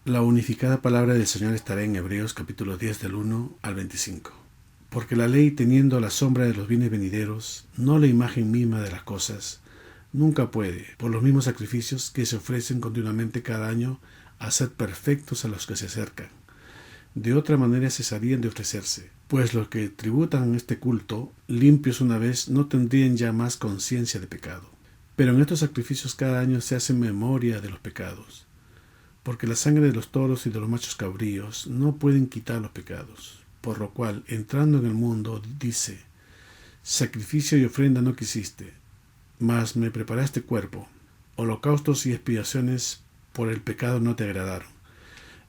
La unificada palabra del Señor estará en Hebreos capítulo 10 del 1 al 25. Porque la ley, teniendo la sombra de los bienes venideros, no la imagen misma de las cosas, nunca puede, por los mismos sacrificios que se ofrecen continuamente cada año, hacer perfectos a los que se acercan. De otra manera cesarían de ofrecerse, pues los que tributan este culto, limpios una vez, no tendrían ya más conciencia de pecado. Pero en estos sacrificios cada año se hace memoria de los pecados, porque la sangre de los toros y de los machos cabríos no pueden quitar los pecados. Por lo cual, entrando en el mundo, dice: sacrificio y ofrenda no quisiste, mas me preparaste cuerpo. Holocaustos y expiaciones por el pecado no te agradaron.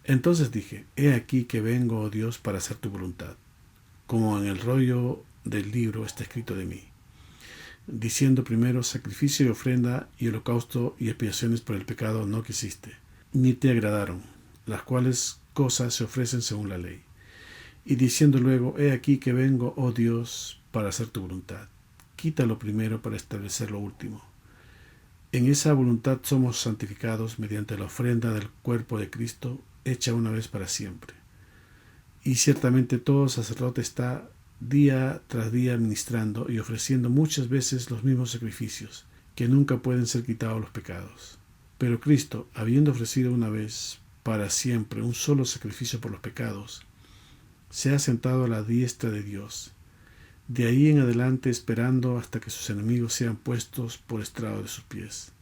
Entonces dije: he aquí que vengo, oh Dios, para hacer tu voluntad, como en el rollo del libro está escrito de mí. Diciendo primero: sacrificio y ofrenda y holocausto y expiaciones por el pecado no quisiste, ni te agradaron, las cuales cosas se ofrecen según la ley. Y diciendo luego: he aquí que vengo, oh Dios, para hacer tu voluntad. Quita lo primero para establecer lo último. En esa voluntad somos santificados mediante la ofrenda del cuerpo de Cristo, hecha una vez para siempre. Y ciertamente todo sacerdote está día tras día ministrando y ofreciendo muchas veces los mismos sacrificios, que nunca pueden ser quitados los pecados. Pero Cristo, habiendo ofrecido una vez para siempre un solo sacrificio por los pecados, se ha sentado a la diestra de Dios, de ahí en adelante esperando hasta que sus enemigos sean puestos por estrado de sus pies.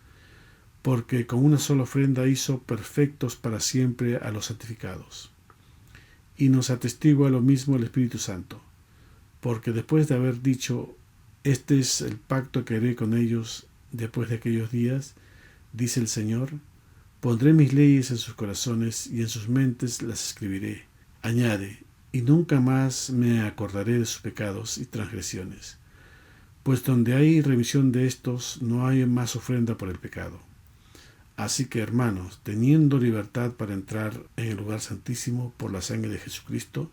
Porque con una sola ofrenda hizo perfectos para siempre a los santificados. Y nos atestigua lo mismo el Espíritu Santo, porque después de haber dicho: este es el pacto que haré con ellos después de aquellos días, dice el Señor, pondré mis leyes en sus corazones y en sus mentes las escribiré. Añade: y nunca más me acordaré de sus pecados y transgresiones, pues donde hay remisión de estos no hay más ofrenda por el pecado. Así que, hermanos, teniendo libertad para entrar en el lugar santísimo por la sangre de Jesucristo,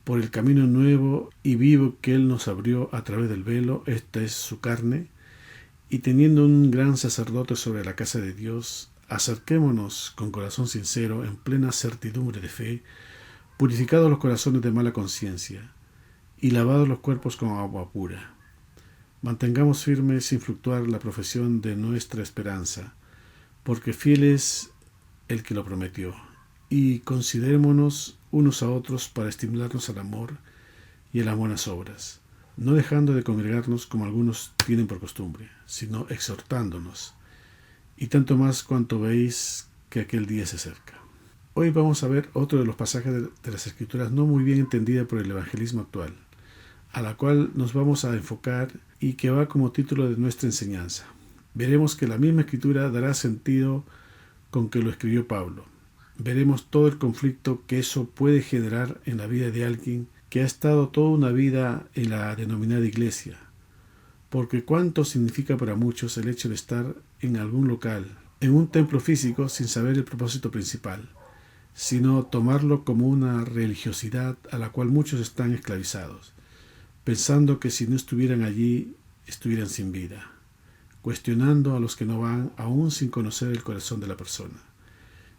por el camino nuevo y vivo que Él nos abrió a través del velo, esta es su carne, y teniendo un gran sacerdote sobre la casa de Dios, acerquémonos con corazón sincero, en plena certidumbre de fe, purificados los corazones de mala conciencia, y lavados los cuerpos con agua pura. Mantengamos firme sin fluctuar la profesión de nuestra esperanza, porque fiel es el que lo prometió. Y considerémonos unos a otros para estimularnos al amor y a las buenas obras, no dejando de congregarnos como algunos tienen por costumbre, sino exhortándonos, y tanto más cuanto veis que aquel día se acerca. Hoy vamos a ver otro de los pasajes de las Escrituras no muy bien entendida por el evangelismo actual, a la cual nos vamos a enfocar y que va como título de nuestra enseñanza. Veremos que la misma Escritura dará sentido con que lo escribió Pablo. Veremos todo el conflicto que eso puede generar en la vida de alguien que ha estado toda una vida en la denominada iglesia, porque cuánto significa para muchos el hecho de estar en algún local, en un templo físico, sin saber el propósito principal, sino tomarlo como una religiosidad a la cual muchos están esclavizados, pensando que si no estuvieran allí, estuvieran sin vida, cuestionando a los que no van aún sin conocer el corazón de la persona,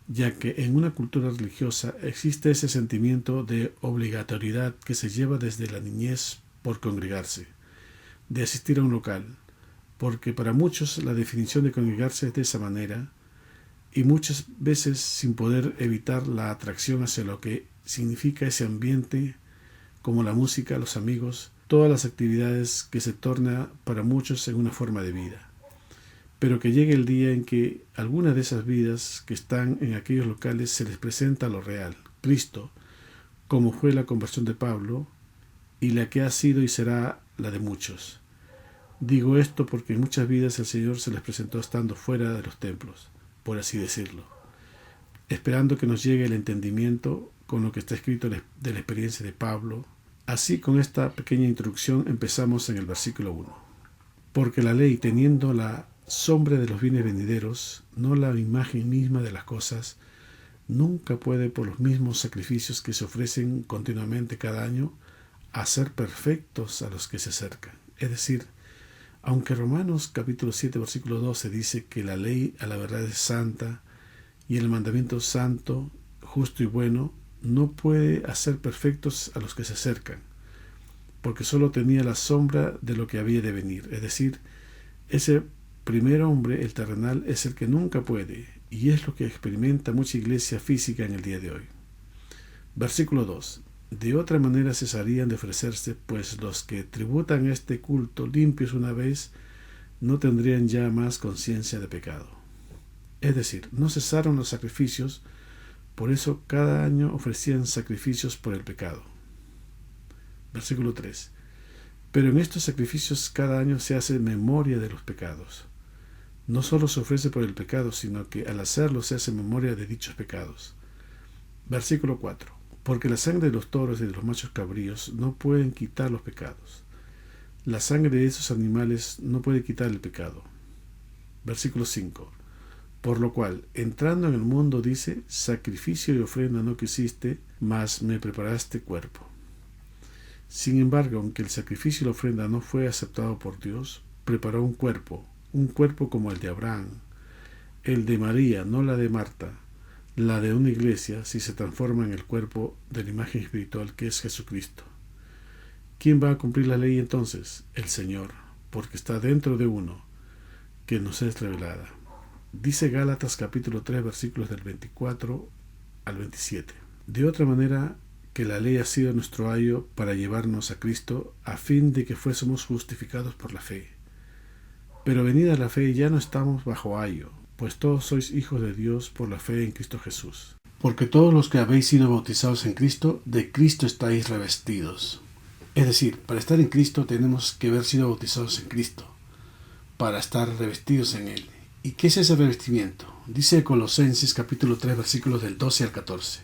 ya que en una cultura religiosa existe ese sentimiento de obligatoriedad que se lleva desde la niñez por congregarse, de asistir a un local, porque para muchos la definición de congregarse es de esa manera, y muchas veces sin poder evitar la atracción hacia lo que significa ese ambiente, como la música, los amigos, todas las actividades que se torna para muchos en una forma de vida. Pero que llegue el día en que algunas de esas vidas que están en aquellos locales se les presenta lo real, Cristo, como fue la conversión de Pablo y la que ha sido y será la de muchos. Digo esto porque en muchas vidas el Señor se les presentó estando fuera de los templos, por así decirlo, esperando que nos llegue el entendimiento con lo que está escrito de la experiencia de Pablo. Así, con esta pequeña introducción empezamos en el versículo 1. Porque la ley, teniendo la sombra de los bienes venideros, no la imagen misma de las cosas, nunca puede, por los mismos sacrificios que se ofrecen continuamente cada año, hacer perfectos a los que se acercan. Es decir, aunque Romanos capítulo 7 versículo 12 dice que la ley a la verdad es santa y el mandamiento santo, justo y bueno no puede hacer perfectos a los que se acercan, porque solo tenía la sombra de lo que había de venir. Es decir, ese primer hombre, el terrenal, es el que nunca puede, y es lo que experimenta mucha iglesia física en el día de hoy. Versículo 2. De otra manera cesarían de ofrecerse, pues los que tributan este culto limpios una vez no tendrían ya más conciencia de pecado. Es decir, no cesaron los sacrificios, por eso cada año ofrecían sacrificios por el pecado. Versículo 3. Pero en estos sacrificios cada año se hace memoria de los pecados. No solo se ofrece por el pecado, sino que al hacerlo se hace memoria de dichos pecados. Versículo 4. Porque la sangre de los toros y de los machos cabríos no pueden quitar los pecados. La sangre de esos animales no puede quitar el pecado. Versículo 5. Por lo cual, entrando en el mundo, dice, sacrificio y ofrenda no quisiste, mas me preparaste cuerpo. Sin embargo, aunque el sacrificio y la ofrenda no fue aceptado por Dios, preparó un cuerpo como el de Abraham, el de María, no la de Marta, la de una iglesia, si se transforma en el cuerpo de la imagen espiritual que es Jesucristo. ¿Quién va a cumplir la ley entonces? El Señor, porque está dentro de uno, que nos es revelada. Dice Gálatas capítulo 3, versículos del 24 al 27. De otra manera que la ley ha sido nuestro ayo para llevarnos a Cristo, a fin de que fuésemos justificados por la fe. Pero venida la fe ya no estamos bajo ayo, pues todos sois hijos de Dios por la fe en Cristo Jesús. Porque todos los que habéis sido bautizados en Cristo, de Cristo estáis revestidos. Es decir, para estar en Cristo tenemos que haber sido bautizados en Cristo, para estar revestidos en Él. ¿Y qué es ese revestimiento? Dice Colosenses capítulo 3, versículos del 12 al 14.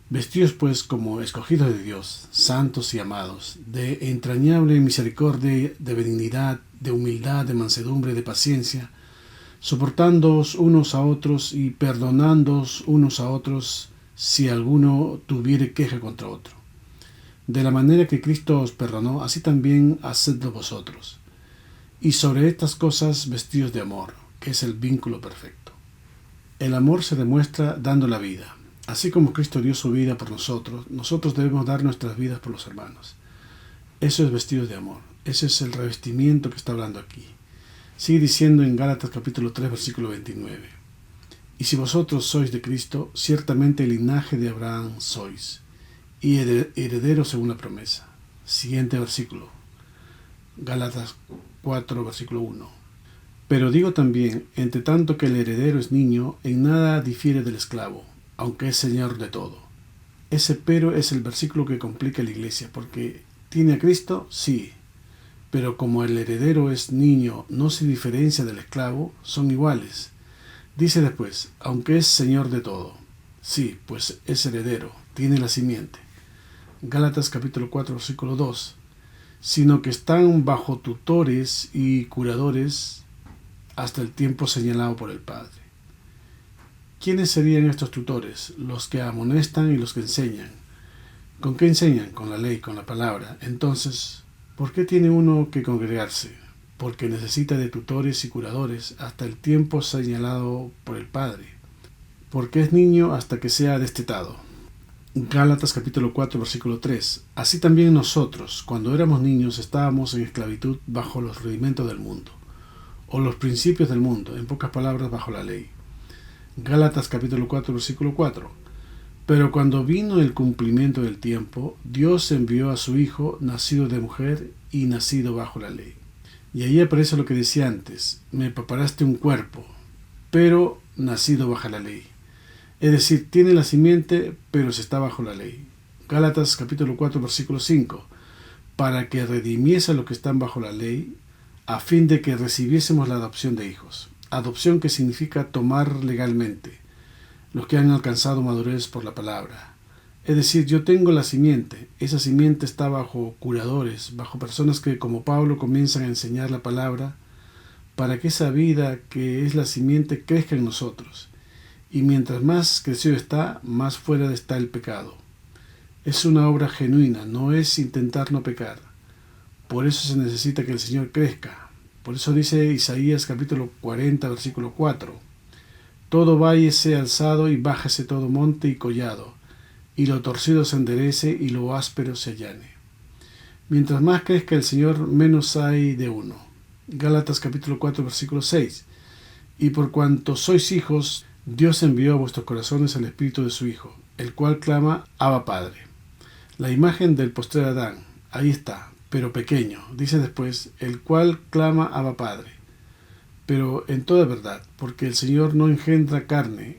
Vestidos pues como escogidos de Dios, santos y amados, de entrañable misericordia, de benignidad, de humildad, de mansedumbre, de paciencia, soportándoos unos a otros y perdonándoos unos a otros si alguno tuviere queja contra otro. De la manera que Cristo os perdonó, así también hacedlo vosotros. Y sobre estas cosas vestidos de amor, que es el vínculo perfecto. El amor se demuestra dando la vida. Así como Cristo dio su vida por nosotros, nosotros debemos dar nuestras vidas por los hermanos. Eso es vestidos de amor. Ese es el revestimiento que está hablando aquí. Sigue diciendo en Gálatas capítulo 3, versículo 29. Y si vosotros sois de Cristo, ciertamente el linaje de Abraham sois, y herederos según la promesa. Siguiente versículo. Gálatas 4, versículo 1. Pero digo también, entre tanto que el heredero es niño, en nada difiere del esclavo, aunque es señor de todo. Ese pero es el versículo que complica la iglesia, porque ¿tiene a Cristo? Sí. Pero como el heredero es niño, no se diferencia del esclavo, son iguales. Dice después, aunque es señor de todo. Sí, pues es heredero, tiene la simiente. Gálatas capítulo 4, versículo 2. Sino que están bajo tutores y curadores hasta el tiempo señalado por el Padre. ¿Quiénes serían estos tutores? Los que amonestan y los que enseñan. ¿Con qué enseñan? Con la ley, con la palabra. Entonces, ¿por qué tiene uno que congregarse? Porque necesita de tutores y curadores hasta el tiempo señalado por el Padre. Porque es niño hasta que sea destetado. Gálatas capítulo 4, versículo 3. Así también nosotros, cuando éramos niños, estábamos en esclavitud bajo los rudimentos del mundo, o los principios del mundo, en pocas palabras, bajo la ley. Gálatas capítulo 4, versículo 4. Pero cuando vino el cumplimiento del tiempo, Dios envió a su Hijo, nacido de mujer y nacido bajo la ley. Y ahí aparece lo que decía antes, me preparaste un cuerpo, pero nacido bajo la ley. Es decir, tiene la simiente, pero se está bajo la ley. Gálatas capítulo 4, versículo 5. Para que redimiese a los que están bajo la ley, a fin de que recibiésemos la adopción de hijos. Adopción que significa tomar legalmente, los que han alcanzado madurez por la palabra. Es decir, yo tengo la simiente, esa simiente está bajo curadores, bajo personas que como Pablo comienzan a enseñar la palabra, para que esa vida que es la simiente crezca en nosotros. Y mientras más crecido está, más fuera está el pecado. Es una obra genuina, no es intentar no pecar. Por eso se necesita que el Señor crezca. Por eso dice Isaías capítulo 40, versículo 4. todo valle sea alzado y bájese todo monte y collado, y lo torcido se enderece y lo áspero se allane. Mientras más crezca el Señor, menos hay de uno. Gálatas capítulo 4, versículo 6. Y por cuanto sois hijos, Dios envió a vuestros corazones el Espíritu de su Hijo, el cual clama, Abba Padre. La imagen del postrer Adán, ahí está, pero pequeño. Dice después, el cual clama, Abba Padre. Pero en toda verdad, porque el Señor no engendra carne,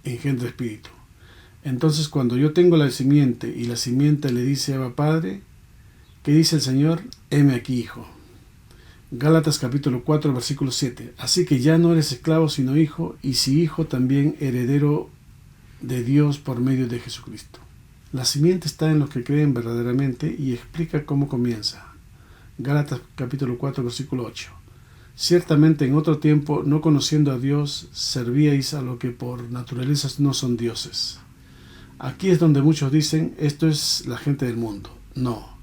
engendra espíritu. Entonces cuando yo tengo la simiente y la simiente le dice Abba Padre, ¿qué dice el Señor? Heme aquí, hijo. Gálatas capítulo 4, versículo 7. Así que ya no eres esclavo sino hijo, y si hijo también heredero de Dios por medio de Jesucristo. La simiente está en los que creen verdaderamente y explica cómo comienza. Gálatas capítulo 4, versículo 8. Ciertamente en otro tiempo, no conociendo a Dios, servíais a lo que por naturaleza no son dioses. Aquí es donde muchos dicen, esto es la gente del mundo. No,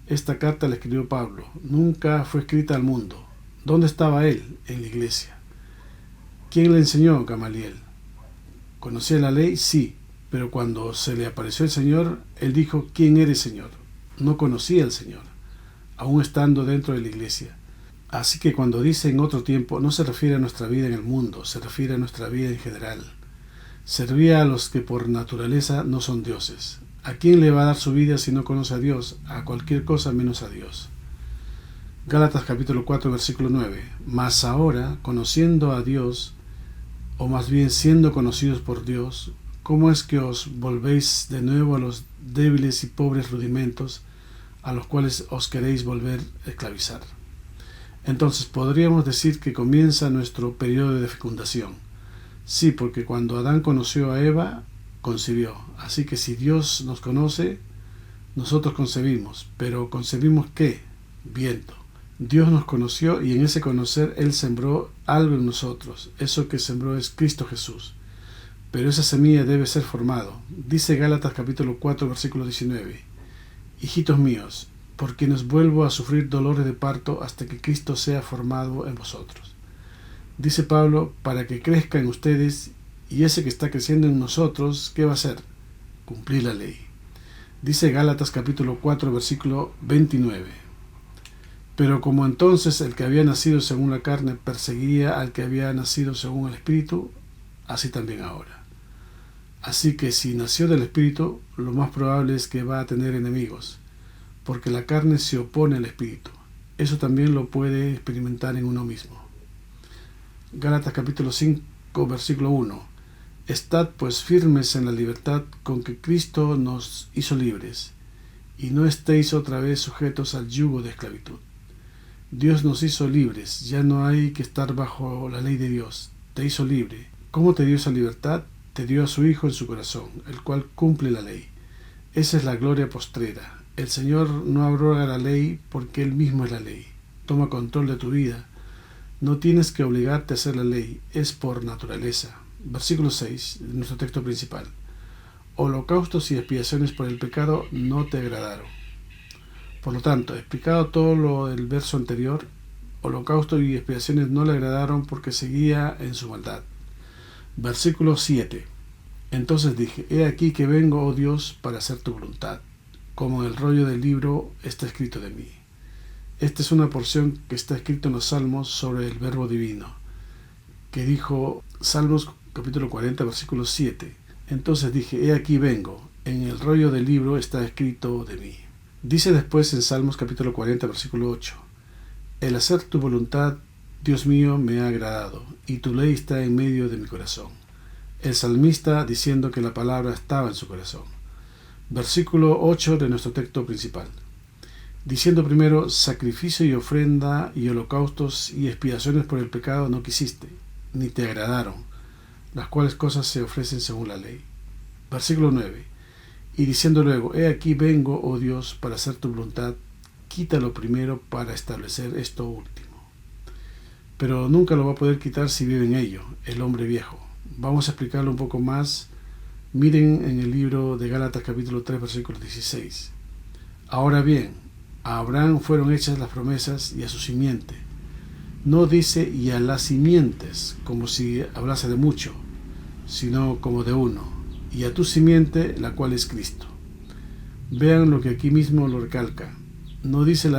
esta carta la escribió Pablo, nunca fue escrita al mundo. ¿Dónde estaba él? En la iglesia. ¿Quién le enseñó? Gamaliel. ¿Conocía la ley? Sí, pero cuando se le apareció el Señor, él dijo, ¿quién eres, Señor? No conocía al Señor, aún estando dentro de la iglesia. Así que cuando dice en otro tiempo, no se refiere a nuestra vida en el mundo, se refiere a nuestra vida en general. Servía a los que por naturaleza no son dioses. ¿A quién le va a dar su vida si no conoce a Dios? A cualquier cosa menos a Dios. Gálatas capítulo 4, versículo 9. Mas ahora, conociendo a Dios, o más bien siendo conocidos por Dios, ¿cómo es que os volvéis de nuevo a los débiles y pobres rudimentos a los cuales os queréis volver a esclavizar? Entonces podríamos decir que comienza nuestro periodo de fecundación. Sí, porque cuando Adán conoció a Eva, concibió. Así que si Dios nos conoce, nosotros concebimos. ¿Pero concebimos qué? Viento. Dios nos conoció y en ese conocer Él sembró algo en nosotros. Eso que sembró es Cristo Jesús. Pero esa semilla debe ser formado. Dice Gálatas capítulo 4, versículo 19. Hijitos míos, por quienes vuelvo a sufrir dolores de parto hasta que Cristo sea formado en vosotros. Dice Pablo, para que crezca en ustedes, y ese que está creciendo en nosotros, ¿qué va a hacer? Cumplir la ley. Dice Gálatas capítulo 4, versículo 29. Pero como entonces el que había nacido según la carne perseguía al que había nacido según el Espíritu, así también ahora. Así que si nació del Espíritu, lo más probable es que va a tener enemigos, porque la carne se opone al Espíritu. Eso también lo puede experimentar en uno mismo. Gálatas capítulo 5, versículo 1. Estad pues firmes en la libertad con que Cristo nos hizo libres, y no estéis otra vez sujetos al yugo de esclavitud. Dios nos hizo libres, ya no hay que estar bajo la ley de Dios. Te hizo libre. ¿Cómo te dio esa libertad? Te dio a su Hijo en su corazón, el cual cumple la ley. Esa es la gloria postrera. El Señor no abroga la ley porque Él mismo es la ley. Toma control de tu vida. No tienes que obligarte a hacer la ley, es por naturaleza. Versículo 6 de nuestro texto principal. Holocaustos y expiaciones por el pecado no te agradaron. Por lo tanto, explicado todo lo del verso anterior, holocaustos y expiaciones no le agradaron porque seguía en su maldad. Versículo 7. Entonces dije, he aquí que vengo, oh Dios, para hacer tu voluntad, como en el rollo del libro está escrito de mí. Esta es una porción que está escrito en los Salmos sobre el verbo divino, que dijo Salmos capítulo 40, versículo 7. Entonces dije, he aquí vengo, en el rollo del libro está escrito de mí. Dice después en Salmos capítulo 40, versículo 8, el hacer tu voluntad, Dios mío, me ha agradado, y tu ley está en medio de mi corazón. El salmista diciendo que la palabra estaba en su corazón. Versículo 8 de nuestro texto principal. Diciendo primero, sacrificio y ofrenda y holocaustos y expiaciones por el pecado no quisiste, ni te agradaron, las cuales cosas se ofrecen según la ley. Versículo 9. Y diciendo luego, he aquí vengo, oh Dios, para hacer tu voluntad, quítalo primero para establecer esto último. Pero nunca lo va a poder quitar si vive en ello, el hombre viejo. Vamos a explicarlo un poco más. Miren en el libro de Gálatas capítulo 3, versículo 16. Ahora bien, a Abraham fueron hechas las promesas y a su simiente. No dice y a las simientes, como si hablase de mucho, sino como de uno, y a tu simiente, la cual es Cristo. Vean lo que aquí mismo lo recalca. No dice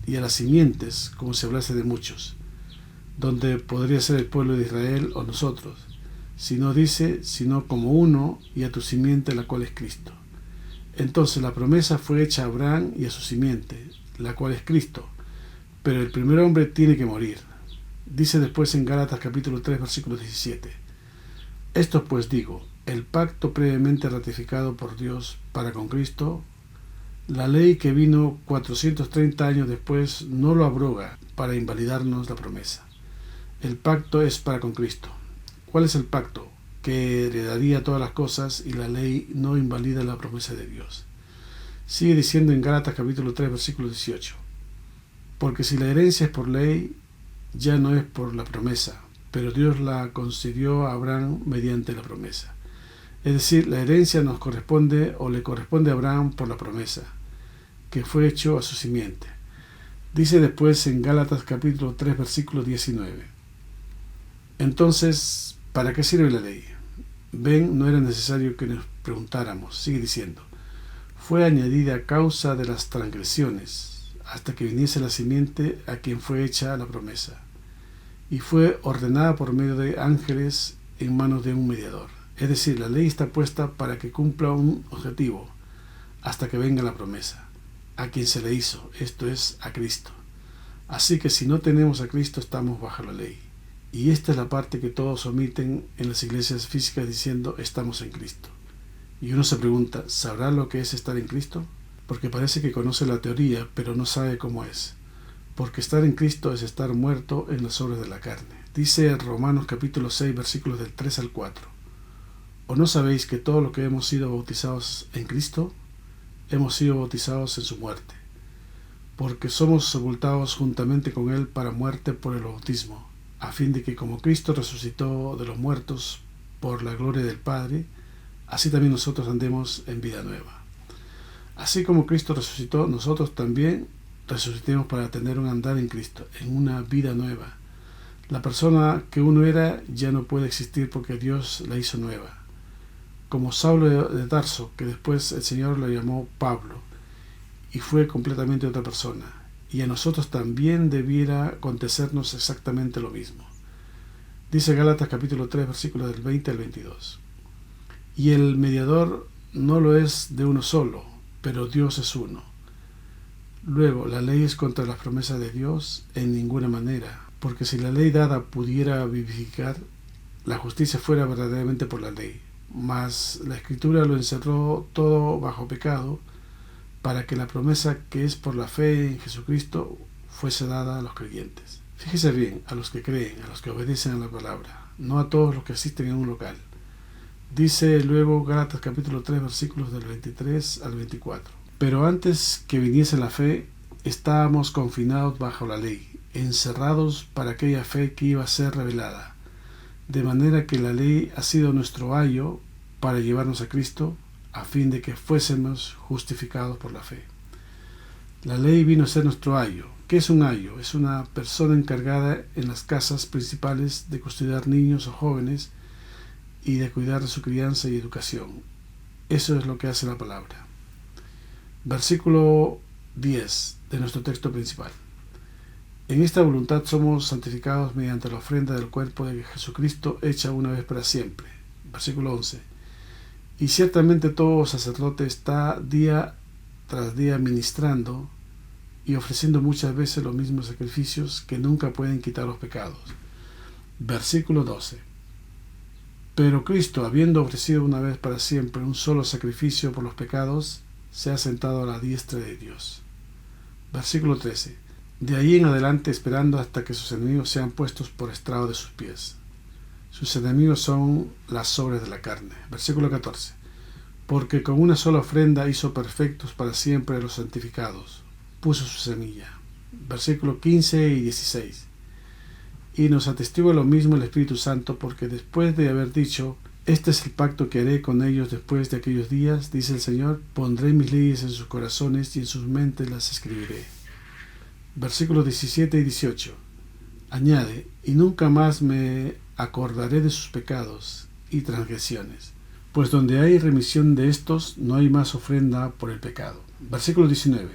y a las simientes, como si hablase de muchos, donde podría ser el pueblo de Israel o nosotros, sino dice, sino como uno, y a tu simiente, la cual es Cristo. Entonces la promesa fue hecha a Abraham y a su simiente, la cual es Cristo, pero el primer hombre tiene que morir. Dice después en Gálatas capítulo 3, versículo 17. Esto pues digo, el pacto previamente ratificado por Dios para con Cristo, la ley que vino 430 años después no lo abroga para invalidarnos la promesa. El pacto es para con Cristo. ¿Cuál es el pacto? Que heredaría todas las cosas, y la ley no invalida la promesa de Dios. Sigue diciendo en Gálatas capítulo 3, versículo 18. Porque si la herencia es por ley, ya no es por la promesa, pero Dios la concedió a Abraham mediante la promesa. Es decir, la herencia nos corresponde o le corresponde a Abraham por la promesa, que fue hecho a su simiente. Dice después en Gálatas capítulo 3, versículo 19. Entonces, ¿para qué sirve la ley? Ven, no era necesario que nos preguntáramos. Sigue diciendo, fue añadida a causa de las transgresiones, hasta que viniese la simiente a quien fue hecha la promesa, y fue ordenada por medio de ángeles en manos de un mediador. Es decir, la ley está puesta para que cumpla un objetivo, hasta que venga la promesa, a quien se le hizo, esto es, a Cristo. Así que si no tenemos a Cristo, estamos bajo la ley. Y esta es la parte que todos omiten en las iglesias físicas diciendo estamos en Cristo. Y uno se pregunta, ¿sabrá lo que es estar en Cristo? Porque parece que conoce la teoría, pero no sabe cómo es. Porque estar en Cristo es estar muerto en las obras de la carne. Dice Romanos capítulo 6, versículos del 3 al 4. ¿O no sabéis que todo lo que hemos sido bautizados en Cristo, hemos sido bautizados en su muerte? Porque somos sepultados juntamente con Él para muerte por el bautismo, a fin de que como Cristo resucitó de los muertos por la gloria del Padre, así también nosotros andemos en vida nueva. Así como Cristo resucitó, nosotros también resucitemos para tener un andar en Cristo, en una vida nueva. La persona que uno era ya no puede existir porque Dios la hizo nueva. Como Saulo de Tarso, que después el Señor lo llamó Pablo, y fue completamente otra persona. Y a nosotros también debiera acontecernos exactamente lo mismo. Dice Gálatas capítulo 3, versículos del 20 al 22. Y el mediador no lo es de uno solo, pero Dios es uno. Luego, ¿la ley es contra las promesas de Dios? En ninguna manera, porque si la ley dada pudiera vivificar, la justicia fuera verdaderamente por la ley. Mas la Escritura lo encerró todo bajo pecado, para que la promesa que es por la fe en Jesucristo fuese dada a los creyentes. Fíjese bien, a los que creen, a los que obedecen a la palabra, no a todos los que asisten en un local. Dice luego Gálatas capítulo 3, versículos del 23 al 24. Pero antes que viniese la fe, estábamos confinados bajo la ley, encerrados para aquella fe que iba a ser revelada. De manera que la ley ha sido nuestro ayo para llevarnos a Cristo, a fin de que fuésemos justificados por la fe. La ley vino a ser nuestro ayo. ¿Qué es un ayo? Es una persona encargada en las casas principales de custodiar niños o jóvenes y de cuidar de su crianza y educación. Eso es lo que hace la palabra. Versículo 10 de nuestro texto principal. En esta voluntad somos santificados mediante la ofrenda del cuerpo de Jesucristo hecha una vez para siempre. Versículo 11. Y ciertamente todo sacerdote está día tras día ministrando y ofreciendo muchas veces los mismos sacrificios que nunca pueden quitar los pecados. Versículo 12. Pero Cristo, habiendo ofrecido una vez para siempre un solo sacrificio por los pecados, se ha sentado a la diestra de Dios. Versículo 13. De ahí en adelante esperando hasta que sus enemigos sean puestos por estrado de sus pies. Sus enemigos son las obras de la carne. Versículo 14. Porque con una sola ofrenda hizo perfectos para siempre a los santificados. Puso su semilla. Versículo 15 y 16. Y nos atestigua lo mismo el Espíritu Santo, porque después de haber dicho, este es el pacto que haré con ellos después de aquellos días, dice el Señor, pondré mis leyes en sus corazones y en sus mentes las escribiré. Versículos 17 y 18. Añade, y nunca más me acordaré de sus pecados, y transgresiones. Pues donde hay remisión de estos, no hay más ofrenda por el pecado. Versículo 19.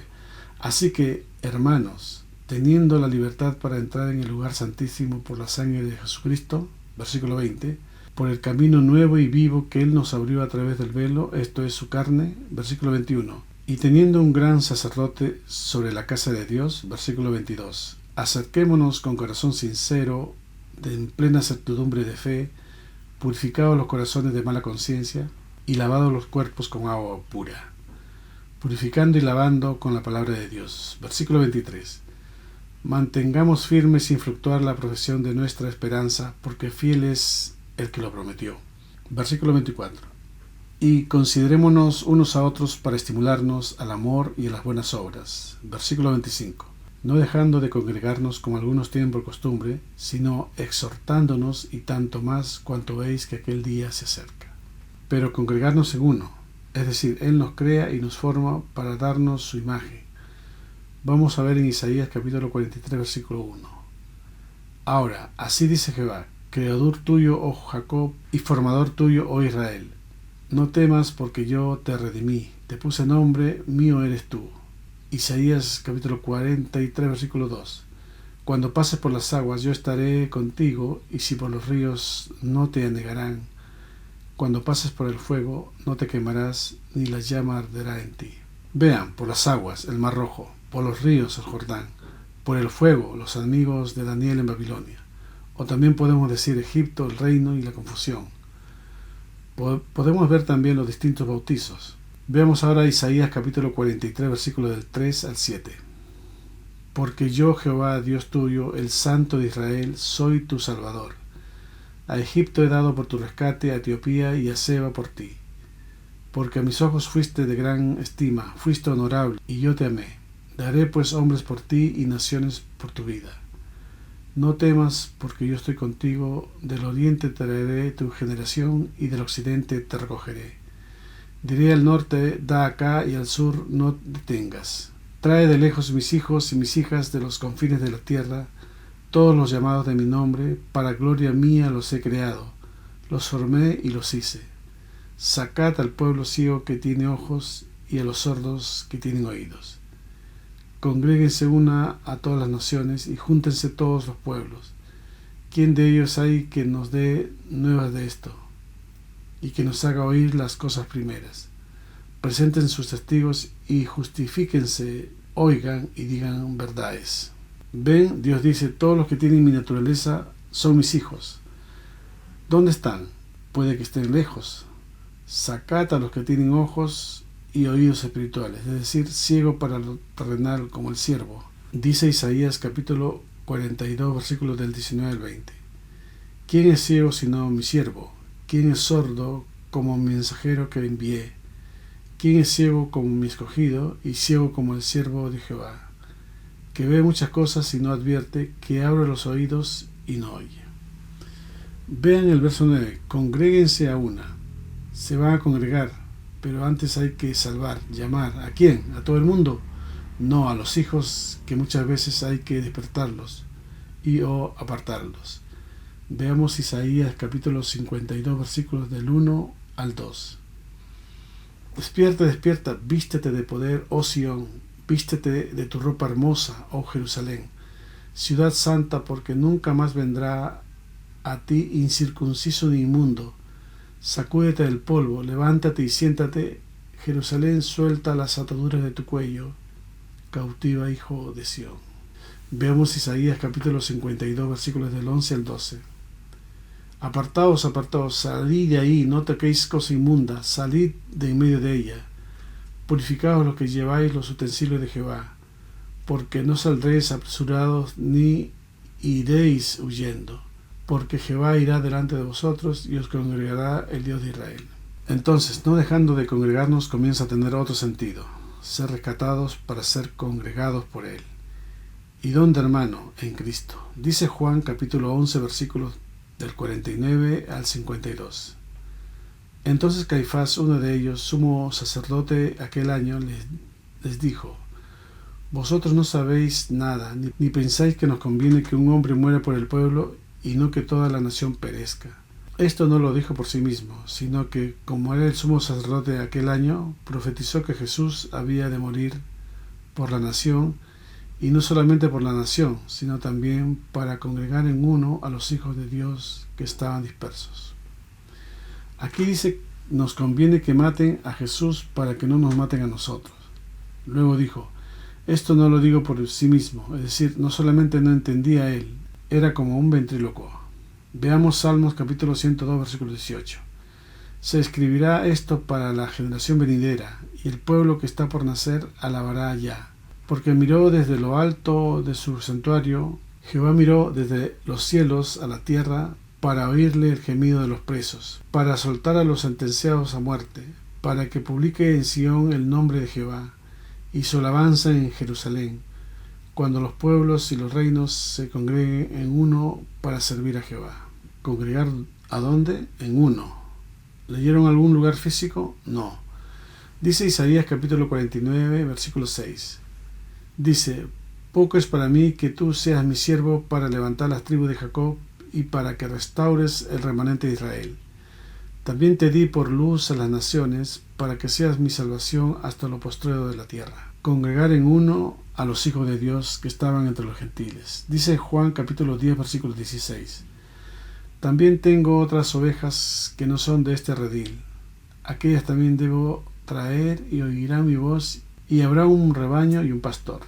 Así que, hermanos, teniendo la libertad para entrar en el lugar santísimo por la sangre de Jesucristo, versículo 20, por el camino nuevo y vivo que Él nos abrió a través del velo, esto es su carne, versículo 21, y teniendo un gran sacerdote sobre la casa de Dios, versículo 22, acerquémonos con corazón sincero, en plena certidumbre de fe, purificados los corazones de mala conciencia y lavados los cuerpos con agua pura, purificando y lavando con la palabra de Dios. Versículo 23. Mantengamos firme sin fluctuar la profesión de nuestra esperanza, porque fiel es el que lo prometió. Versículo 24. Y considerémonos unos a otros para estimularnos al amor y a las buenas obras. Versículo 25. No dejando de congregarnos como algunos tienen por costumbre, sino exhortándonos, y tanto más cuanto veis que aquel día se acerca. Pero congregarnos en uno, es decir, Él nos crea y nos forma para darnos su imagen. Vamos a ver en Isaías capítulo 43, versículo 1. Ahora, así dice Jehová, creador tuyo, oh Jacob, y formador tuyo, oh Israel. No temas, porque yo te redimí, te puse nombre, mío eres tú. Isaías capítulo 43, versículo 2. Cuando pases por las aguas, yo estaré contigo, y si por los ríos, no te anegarán. Cuando pases por el fuego, no te quemarás, ni la llama arderá en ti. Vean, por las aguas, el Mar Rojo, por los ríos, el Jordán, por el fuego, los amigos de Daniel en Babilonia. O también podemos decir Egipto, el reino y la confusión. Podemos ver también los distintos bautizos. Veamos ahora Isaías capítulo 43, versículos del 3 al 7. Porque yo, Jehová, Dios tuyo, el Santo de Israel, soy tu Salvador. A Egipto he dado por tu rescate, a Etiopía y a Seba por ti. Porque a mis ojos fuiste de gran estima, fuiste honorable, y yo te amé. Daré pues hombres por ti y naciones por tu vida. No temas, porque yo estoy contigo, del oriente traeré tu generación, y del occidente te recogeré. Diré al norte, da acá, y al sur, no detengas. Trae de lejos mis hijos y mis hijas de los confines de la tierra, todos los llamados de mi nombre, para gloria mía los he creado, los formé y los hice. Sacad al pueblo ciego que tiene ojos, y a los sordos que tienen oídos. Congréguense una a todas las naciones, y júntense todos los pueblos. ¿Quién de ellos hay que nos dé nuevas de esto, y que nos haga oír las cosas primeras? Presenten sus testigos y justifíquense, oigan y digan verdades. Ven, Dios dice, todos los que tienen mi naturaleza son mis hijos. ¿Dónde están? Puede que estén lejos. Sacad a los que tienen ojos y oídos espirituales, es decir, ciego para lo terrenal como el siervo. Dice Isaías capítulo 42, versículos del 19 al 20. ¿Quién es ciego sino mi siervo? ¿Quién es sordo como mi mensajero que envié? ¿Quién es ciego como mi escogido y ciego como el siervo de Jehová? Que ve muchas cosas y no advierte, que abre los oídos y no oye. Vean el verso 9. Congréguense a una. Se van a congregar, pero antes hay que salvar, llamar. ¿A quién? ¿A todo el mundo? No, a los hijos, que muchas veces hay que despertarlos y o apartarlos. Veamos Isaías capítulo 52, versículos del 1 al 2. Despierta, despierta, vístete de poder, oh Sión, vístete de tu ropa hermosa, oh Jerusalén, ciudad santa, porque nunca más vendrá a ti incircunciso ni inmundo. Sacúdete del polvo, levántate y siéntate, Jerusalén, suelta las ataduras de tu cuello, cautiva hijo de Sión. Veamos Isaías capítulo 52, versículos del 11 al 12. Apartaos, apartaos, salid de ahí, no toquéis cosa inmunda, salid de en medio de ella. Purificaos los que lleváis los utensilios de Jehová, porque no saldréis apresurados ni iréis huyendo, porque Jehová irá delante de vosotros y os congregará el Dios de Israel. Entonces, no dejando de congregarnos, comienza a tener otro sentido, ser rescatados para ser congregados por Él. ¿Y dónde, hermano? En Cristo. Dice Juan capítulo 11, versículos del 49 al 52. Entonces Caifás, uno de ellos, sumo sacerdote aquel año, les dijo: vosotros no sabéis nada, ni pensáis que nos conviene que un hombre muera por el pueblo y no que toda la nación perezca. Esto no lo dijo por sí mismo, sino que, como era el sumo sacerdote de aquel año, profetizó que Jesús había de morir por la nación, y no solamente por la nación, sino también para congregar en uno a los hijos de Dios que estaban dispersos. Aquí dice, nos conviene que maten a Jesús para que no nos maten a nosotros. Luego dijo, esto no lo digo por sí mismo, es decir, no solamente no entendía él, era como un ventrílocuo. Veamos Salmos capítulo 102, versículo 18. Se escribirá esto para la generación venidera, y el pueblo que está por nacer alabará ya. Porque miró desde lo alto de su santuario, Jehová miró desde los cielos a la tierra para oírle el gemido de los presos, para soltar a los sentenciados a muerte, para que publique en Sión el nombre de Jehová, y su alabanza en Jerusalén, cuando los pueblos y los reinos se congreguen en uno para servir a Jehová. ¿Congregar a dónde? En uno. ¿Leyeron algún lugar físico? No. Dice Isaías capítulo 49, versículo 6. Dice, poco es para mí que tú seas mi siervo para levantar las tribus de Jacob y para que restaures el remanente de Israel. También te di por luz a las naciones para que seas mi salvación hasta lo postrero de la tierra. Congregar en uno a los hijos de Dios que estaban entre los gentiles. Dice Juan capítulo 10 versículo 16. También tengo otras ovejas que no son de este redil. Aquellas también debo traer y oirán mi voz, y habrá un rebaño y un pastor.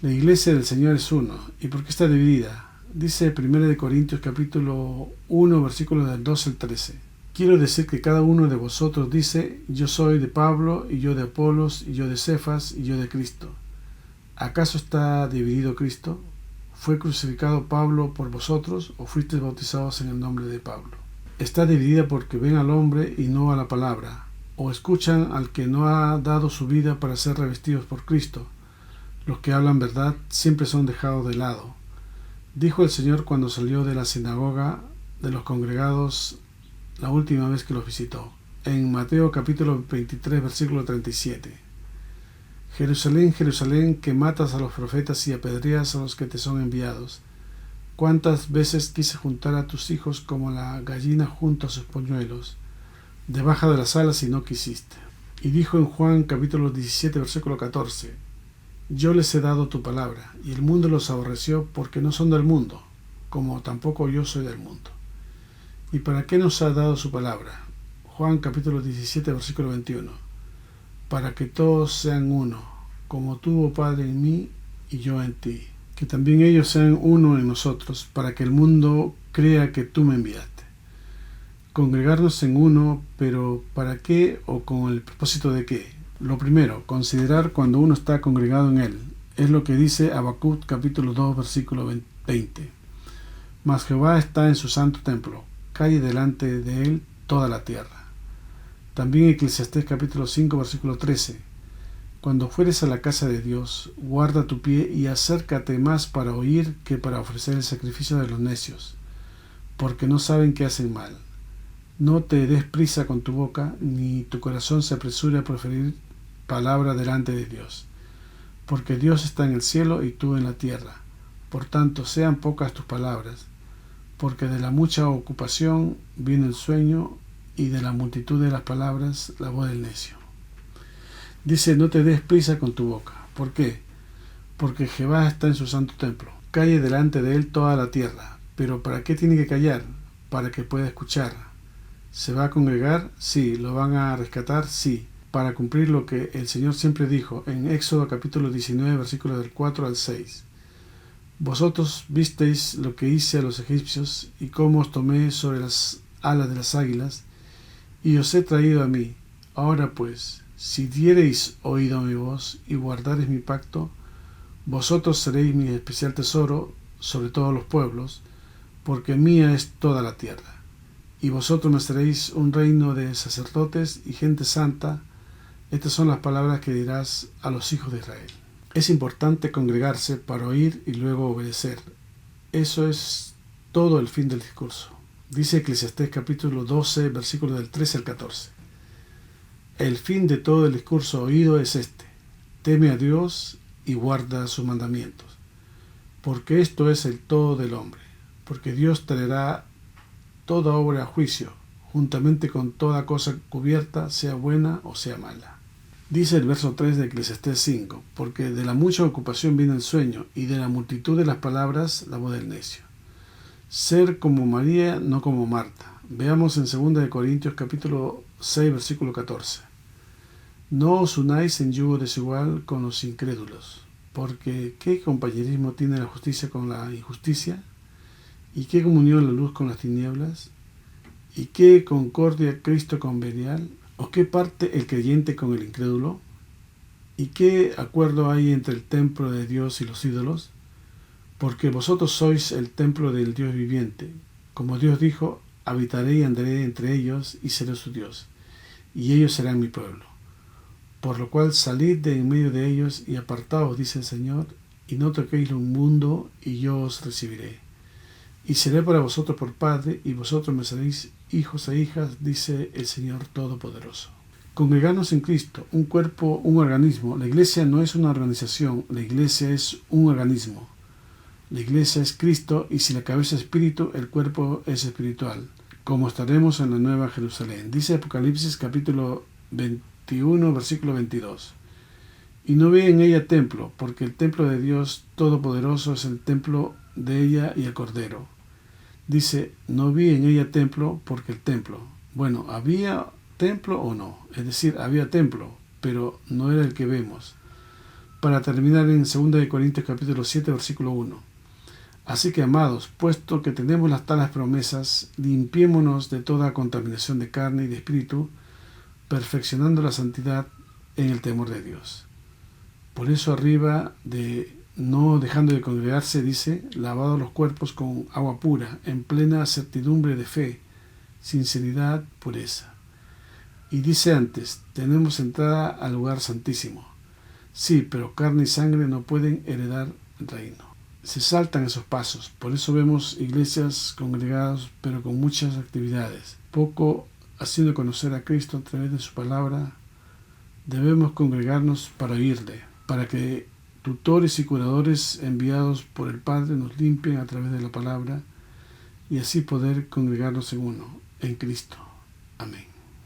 La iglesia del Señor es uno. ¿Y por qué está dividida? Dice 1 Corintios capítulo 1 versículos del 12 al 13. Quiero decir que cada uno de vosotros dice, yo soy de Pablo, y yo de Apolos, y yo de Cefas, y yo de Cristo. ¿Acaso está dividido Cristo? ¿Fue crucificado Pablo por vosotros, o fuisteis bautizados en el nombre de Pablo? Está dividida porque ven al hombre y no a la palabra, o escuchan al que no ha dado su vida para ser revestidos por Cristo. Los que hablan verdad siempre son dejados de lado. Dijo el Señor cuando salió de la sinagoga de los congregados la última vez que los visitó, en Mateo capítulo 23 versículo 37. Jerusalén, Jerusalén, que matas a los profetas y apedreas a los que te son enviados. ¿Cuántas veces quise juntar a tus hijos como la gallina junta a sus polluelos, debajo de las alas, y no quisiste? Y dijo en Juan capítulo 17 versículo 14, yo les he dado tu palabra, y el mundo los aborreció porque no son del mundo, como tampoco yo soy del mundo. ¿Y para qué nos ha dado su palabra? Juan capítulo 17 versículo 21. Para que todos sean uno, como tú, oh Padre, en mí y yo en ti. Que también ellos sean uno en nosotros, para que el mundo crea que tú me enviaste. Congregarnos en uno, pero ¿para qué o con el propósito de qué? Lo primero, considerar cuando uno está congregado en él. Es lo que dice Habacuc capítulo 2 versículo 20. Mas Jehová está en su santo templo, calle delante de él toda la tierra. También Eclesiastés capítulo 5 versículo 13. Cuando fueres a la casa de Dios, guarda tu pie y acércate más para oír que para ofrecer el sacrificio de los necios, porque no saben que hacen mal. No te des prisa con tu boca, ni tu corazón se apresure a proferir palabra delante de Dios, porque Dios está en el cielo y tú en la tierra. Por tanto, sean pocas tus palabras, porque de la mucha ocupación viene el sueño, y de la multitud de las palabras la voz del necio. Dice, no te des prisa con tu boca. ¿Por qué? Porque Jehová está en su santo templo. Calle delante de él toda la tierra. ¿Pero para qué tiene que callar? Para que pueda escuchar. ¿Se va a congregar? Sí. ¿Lo van a rescatar? Sí. Para cumplir lo que el Señor siempre dijo en Éxodo capítulo 19 versículos del 4 al 6. Vosotros visteis lo que hice a los egipcios, y cómo os tomé sobre las alas de las águilas, y os he traído a mí. Ahora pues, si diereis oído a mi voz y guardareis mi pacto, vosotros seréis mi especial tesoro sobre todos los pueblos, porque mía es toda la tierra. Y vosotros me seréis un reino de sacerdotes y gente santa. Estas son las palabras que dirás a los hijos de Israel. Es importante congregarse para oír y luego obedecer. Eso es todo el fin del discurso. Dice Eclesiastés capítulo 12, versículos del 13 al 14. El fin de todo el discurso oído es este: teme a Dios y guarda sus mandamientos, porque esto es el todo del hombre, porque Dios traerá toda obra a juicio, juntamente con toda cosa cubierta, sea buena o sea mala. Dice el verso 3 de Eclesiastés 5, porque de la mucha ocupación viene el sueño, y de la multitud de las palabras la voz del necio. Ser como María, no como Marta. Veamos en 2 de Corintios capítulo 6, versículo 14. No os unáis en yugo desigual con los incrédulos, porque ¿qué compañerismo tiene la justicia con la injusticia? ¿Y qué comunión la luz con las tinieblas? ¿Y qué concordia Cristo con Belial? ¿O qué parte el creyente con el incrédulo? ¿Y qué acuerdo hay entre el templo de Dios y los ídolos? Porque vosotros sois el templo del Dios viviente. Como Dios dijo, habitaré y andaré entre ellos y seré su Dios, y ellos serán mi pueblo. Por lo cual salid de en medio de ellos y apartaos, dice el Señor, y no toquéis lo inmundo, y yo os recibiré. Y seré para vosotros por padre, y vosotros me seréis hijos e hijas, dice el Señor Todopoderoso. Congregarnos en Cristo, un cuerpo, un organismo. La iglesia no es una organización, la iglesia es un organismo. La iglesia es Cristo, y si la cabeza es espíritu, el cuerpo es espiritual, como estaremos en la Nueva Jerusalén. Dice Apocalipsis capítulo 21, versículo 22. Y no vi en ella templo, porque el templo de Dios Todopoderoso es el templo de ella y el Cordero. Dice, no vi en ella templo, porque el templo. Bueno, ¿había templo o no? Es decir, había templo, pero no era el que vemos. Para terminar en 2 de Corintios capítulo 7, versículo 1. Así que, amados, puesto que tenemos las tales promesas, limpiémonos de toda contaminación de carne y de espíritu, perfeccionando la santidad en el temor de Dios. Por eso arriba de no dejando de congregarse, dice, lavados los cuerpos con agua pura, en plena certidumbre de fe, sinceridad, pureza. Y dice antes, tenemos entrada al lugar santísimo. Sí, pero carne y sangre no pueden heredar el reino. Se saltan esos pasos, por eso vemos iglesias congregadas, pero con muchas actividades. Poco haciendo conocer a Cristo a través de su palabra. Debemos congregarnos para oírle, para que tutores y curadores enviados por el Padre nos limpien a través de la palabra y así poder congregarnos en uno, en Cristo. Amén.